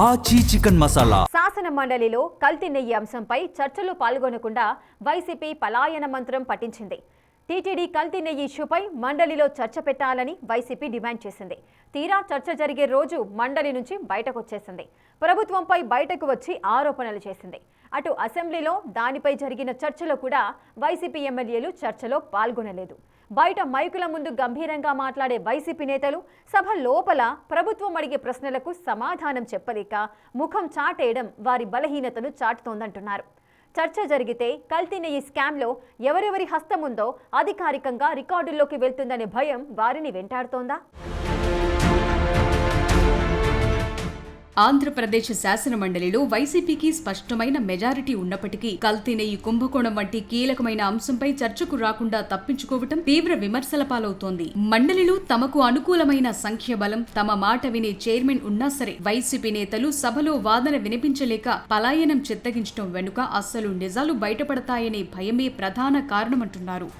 ఆచి చికెన్ మసాలా. శాసన మండలిలో కల్తీ నెయ్యి అంశంపై చర్చలో పాల్గొనకుండా వైసీపీ పలాయన మంత్రం పట్టించింది. టీటీడీ కల్తీ నెయ్యి ఇష్యూపై మండలిలో చర్చ పెట్టాలని వైసీపీ డిమాండ్ చేసింది. తీరా చర్చ జరిగే రోజు మండలి నుంచి బయటకొచ్చేసింది. ప్రభుత్వంపై బయటకు వచ్చి ఆరోపణలు చేసింది. అటు అసెంబ్లీలో దానిపై జరిగిన చర్చలో కూడా వైసీపీ ఎమ్మెల్యేలు చర్చలో పాల్గొనలేదు. బయట మైకుల ముందు గంభీరంగా మాట్లాడే వైసీపీ నేతలు సభ లోపల ప్రభుత్వం అడిగే ప్రశ్నలకు సమాధానం చెప్పలేక ముఖం చాటేయడం వారి బలహీనతను చాటుతోందంటున్నారు. చర్చ జరిగితే కల్తీ నెయ్యి స్కామ్లో ఎవరెవరి హస్తం ఉందో అధికారికంగా రికార్డుల్లోకి వెళ్తుందనే భయం వారిని వెంటాడుతోందా? ఆంధ్రప్రదేశ్ శాసన మండలిలో వైసీపీకి స్పష్టమైన మెజారిటీ ఉన్నప్పటికీ కల్తీ నెయ్యి కుంభకోణం వంటి కీలకమైన అంశంపై చర్చకు రాకుండా తప్పించుకోవటం తీవ్ర విమర్శల పాలవుతోంది. మండలిలో తమకు అనుకూలమైన సంఖ్యాబలం, తమ మాట వినే చైర్మన్ ఉన్నా సరే వైసీపీ నేతలు సభలో వాదన వినిపించలేక పలాయనం చిత్తగించడం వెనుక అస్సలు నిజాలు బయటపడతాయనే భయమే ప్రధాన కారణమంటున్నారు.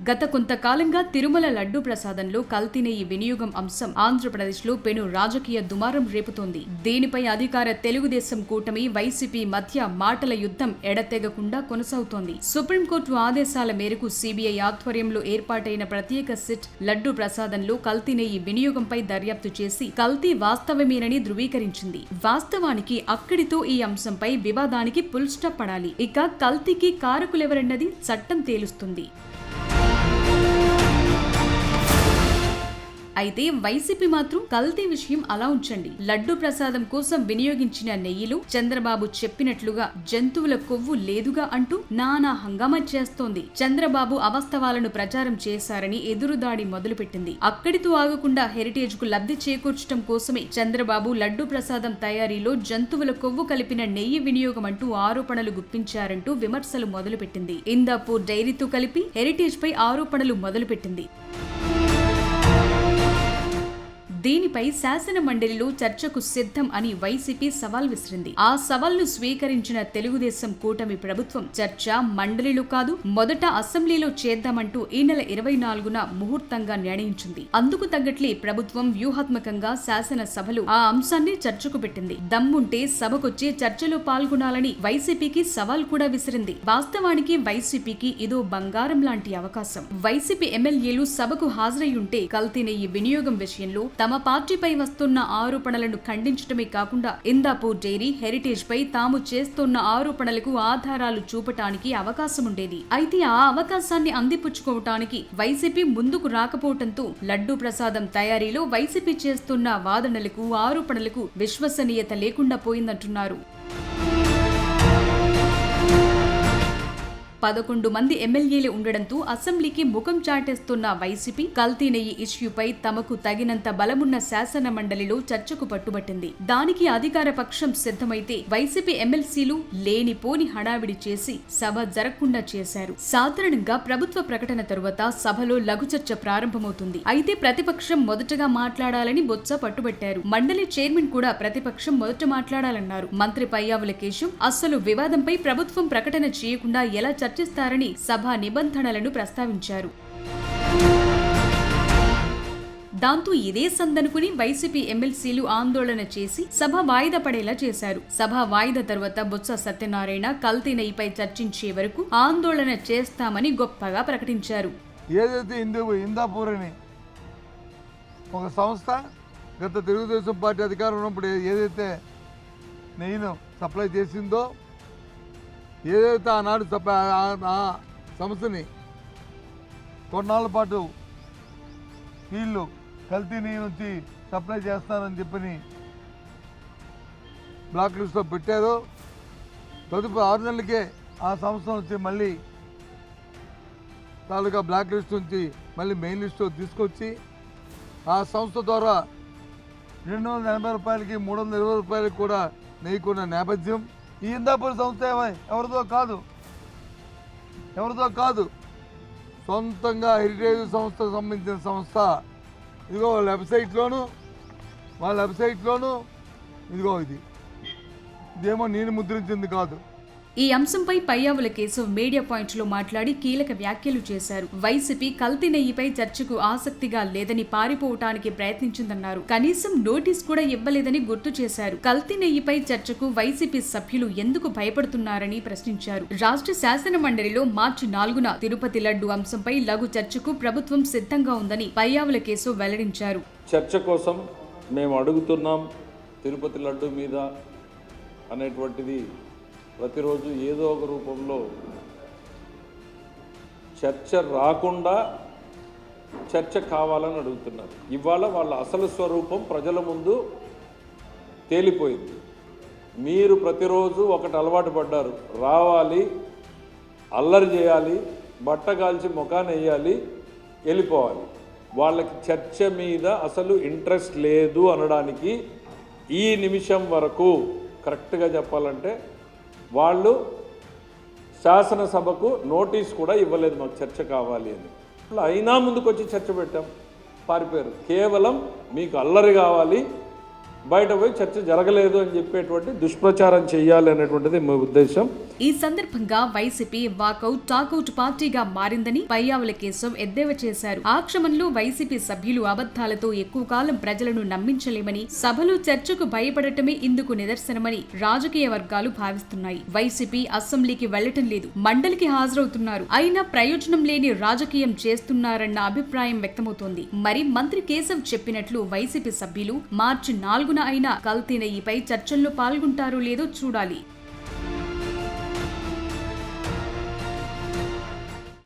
గత కొంతకాలంగా తిరుమల లడ్డూ ప్రసాదంలో కల్తీ నెయ్యి వినియోగం అంశం ఆంధ్రప్రదేశ్లో పెను రాజకీయ దుమారం రేపుతోంది. దీనిపై అధికార తెలుగుదేశం కూటమి వైసీపీ మధ్య మాటల యుద్ధం ఎడతెగకుండా కొనసాగుతోంది. సుప్రీంకోర్టు ఆదేశాల మేరకు సిబిఐ ఆధ్వర్యంలో ఏర్పాటైన ప్రత్యేక సిట్ లడ్డూ ప్రసాదంలో కల్తీ నెయ్యి వినియోగంపై దర్యాప్తు చేసి కల్తీ వాస్తవమేనని ధృవీకరించింది. వాస్తవానికి అక్కడితో ఈ అంశంపై వివాదానికి ఫుల్ స్టాప్ పడాలి. ఇక కల్తీకి కారకులెవరన్నది చట్టం తేలుస్తుంది. అయితే వైసీపీ మాత్రం కల్తీ విషయం అలా ఉంచండి, లడ్డు ప్రసాదం కోసం వినియోగించిన నెయ్యిలో చంద్రబాబు చెప్పినట్లుగా జంతువుల కొవ్వు లేదుగా అంటూ నానా హంగామా చేస్తోంది. చంద్రబాబు అవాస్తవాలను ప్రచారం చేశారని ఎదురుదాడి మొదలుపెట్టింది. అక్కడితో ఆగకుండా హెరిటేజ్ కు లబ్ధి చేకూర్చడం కోసమే చంద్రబాబు లడ్డు ప్రసాదం తయారీలో జంతువుల కొవ్వు కలిపిన నెయ్యి వినియోగం అంటూ ఆరోపణలు గుప్పించారంటూ విమర్శలు మొదలుపెట్టింది. ఇందాపూర్ డైరీతో కలిపి హెరిటేజ్ పై ఆరోపణలు మొదలుపెట్టింది. దీనిపై శాసన మండలిలో చర్చకు సిద్ధం అని వైసీపీ సవాల్ విసిరింది. ఆ సవాల్ను స్వీకరించిన తెలుగుదేశం కూటమి ప్రభుత్వం చర్చ మండలిలో కాదు, మొదట అసెంబ్లీలో చేద్దామంటూ ఈ నెల 24న ముహూర్తంగా నిర్ణయించింది. అందుకు తగ్గట్లే ప్రభుత్వం వ్యూహాత్మకంగా శాసనసభలో ఆ అంశాన్ని చర్చకు పెట్టింది. దమ్ముంటే సభకొచ్చే చర్చలో పాల్గొనాలని వైసీపీకి సవాల్ కూడా విసిరింది. వాస్తవానికి వైసీపీకి ఇదో బంగారం లాంటి అవకాశం. వైసీపీ ఎమ్మెల్యేలు సభకు హాజరయ్యుంటే కల్తీ నెయ్యి వినియోగం విషయంలో తమ పార్టీపై వస్తున్న ఆరోపణలను ఖండించడమే కాకుండా ఇందాపూర్ డైరీ, హెరిటేజ్ పై తాము చేస్తున్న ఆరోపణలకు ఆధారాలు చూపటానికి అవకాశం ఉండేది. అయితే ఆ అవకాశాన్ని అందిపుచ్చుకోవటానికి వైసీపీ ముందుకు రాకపోవడంతో లడ్డూ ప్రసాదం తయారీలో వైసీపీ చేస్తున్న వాదనలకు, ఆరోపణలకు విశ్వసనీయత లేకుండా పోయిందంటున్నారు. 11 మంది ఎమ్మెల్యేలు ఉండడంతో అసెంబ్లీకి ముఖం చాటేస్తున్న వైసీపీ కల్తీ నెయ్యి ఇష్యూపై తమకు తగినంత బలమున్న శాసన మండలిలో చర్చకు పట్టుబట్టింది. దానికి అధికార పక్షం సిద్ధమైతే వైసీపీ ఎమ్మెల్సీలు లేనిపోని హడావిడి చేసి సభ జరగకుండా చేశారు. సాధారణంగా ప్రభుత్వ ప్రకటన తరువాత సభలో లఘు చర్చ ప్రారంభమవుతుంది. అయితే ప్రతిపక్షం మొదటగా మాట్లాడాలని బొత్స పట్టుబట్టారు. మండలి చైర్మన్ కూడా ప్రతిపక్షం మొదట మాట్లాడాలన్నారు. మంత్రి పయ్యావుల కేశవ్ అస్సలు వివాదంపై ప్రభుత్వం ప్రకటన చేయకుండా ఎలా చర్చిస్తారని సభ నిబంధనలను ప్రస్తావించారు. దాంతో ఇదే సందనుకుని వైసీపీ ఎమ్మెల్సీలు ఆందోళన చేసి సభ వాయిదా పడేలా చేశారు. సభ వాయిదా తర్వాత బొత్స సత్యనారాయణ కల్తీ నెయ్యిపై చర్చించే వరకు ఆందోళన చేస్తామని గొప్పగా ప్రకటించారు. ఏదైతే ఇందాపూర్ అని ఒక సంస్థ గత తెలుగుదేశం పార్టీ అధికారం ఉన్నప్పుడు ఏదైతే నెయ్యిను సప్లై చేసిందో, ఏదైతే ఆనాడు ఆ సంస్థని కొన్నాళ్ళ పాటు వీళ్ళు కల్తీ నెయ్యి నుంచి సప్లై చేస్తారని చెప్పని బ్లాక్ లిస్ట్లో పెట్టారో, తదుపరి 6 నెలలకే ఆ సంస్థ నుంచి మళ్ళీ తాలూకా బ్లాక్ లిస్ట్ నుంచి మళ్ళీ మెయిన్ లిస్ట్లో తీసుకొచ్చి ఆ సంస్థ ద్వారా 280 రూపాయలకి 320 రూపాయలకి కూడా నెయ్యి కొన్న నేపథ్యం. ఈ ఇందాపూర్ సంస్థ ఎవరిదో కాదు, సొంతంగా హెరిటేజ్ సంస్థకు సంబంధించిన సంస్థ. ఇదిగో వాళ్ళ వెబ్సైట్లోను ఇదిగో ఇదేమో నేను ముద్రించింది కాదు, ఈ అంశంపై పయ్యావుల కేశవ్ మీడియా పాయింట్ లో మాట్లాడి కీలక వ్యాఖ్యలు చేశారు. వైసీపీ కల్తీ నెయ్యిపై చర్చకు ఆసక్తిగా లేదని పారిపోవటానికి ప్రయత్నించిందన్నారు. కనీసం నోటీస్ కూడా ఇవ్వలేదని గుర్తు చేశారు. కల్తీ నెయ్యిపై చర్చకు వైసీపీ సభ్యులు ఎందుకు భయపడుతున్నారని ప్రశ్నించారు. రాష్ట్ర శాసన మండలిలో మార్చి 4న తిరుపతి లడ్డు అంశంపై లఘు చర్చకు ప్రభుత్వం సిద్ధంగా ఉందని పయ్యావుల కేశవ్ వెల్లడించారు. చర్చ కోసం మేము అడుగుతున్నాం తిరుపతి లడ్డు మీద అనేటువంటిది ప్రతిరోజు ఏదో ఒక రూపంలో చర్చ రాకుండా చర్చ కావాలని అడుగుతున్నారు. ఇవాళ వాళ్ళ అసలు స్వరూపం ప్రజల ముందు తేలిపోయింది. మీరు ప్రతిరోజు ఒకటి అలవాటు పడ్డారు, రావాలి, అల్లరి చేయాలి, బట్ట కాల్చి ముఖాన్ని వేయాలి, వెళ్ళిపోవాలి. వాళ్ళకి చర్చ మీద అసలు ఇంట్రెస్ట్ లేదు అనడానికి ఈ నిమిషం వరకు కరెక్ట్గా చెప్పాలంటే వాళ్ళు శాసనసభకు నోటీస్ కూడా ఇవ్వలేదు మాకు చర్చ కావాలి అని. అయినా ముందుకు వచ్చి చర్చ పెట్టాం, పారిపోయారు. కేవలం మీకు అల్లరి కావాలి, బయట పోయి చర్చ జరగలేదు అని చెప్పేటువంటి దుష్ప్రచారం చేయాలి అనేటువంటిది మా ఉద్దేశం. ఈ సందర్భంగా వైసీపీ వాకౌట్ టాకౌట్ పార్టీగా మారిందని పయ్యావుల కేశవ్ ఎద్దేవా చేశారు. ఆ క్రమంలో వైసీపీ సభ్యులు అబద్ధాలతో ఎక్కువ కాలం ప్రజలను నమ్మించలేమని, సభలో చర్చకు భయపడటమే ఇందుకు నిదర్శనమని రాజకీయ వర్గాలు భావిస్తున్నాయి. వైసీపీ అసెంబ్లీకి వెళ్లటం లేదు, మండలికి హాజరవుతున్నారు, అయినా ప్రయోజనం లేని రాజకీయం చేస్తున్నారన్న అభిప్రాయం వ్యక్తమవుతోంది. మరి మంత్రి కేశవ్ చెప్పినట్లు వైసీపీ సభ్యులు మార్చి 4న అయినా కల్తీ నెయ్యిపై చర్చల్లో పాల్గొంటారో లేదో చూడాలి.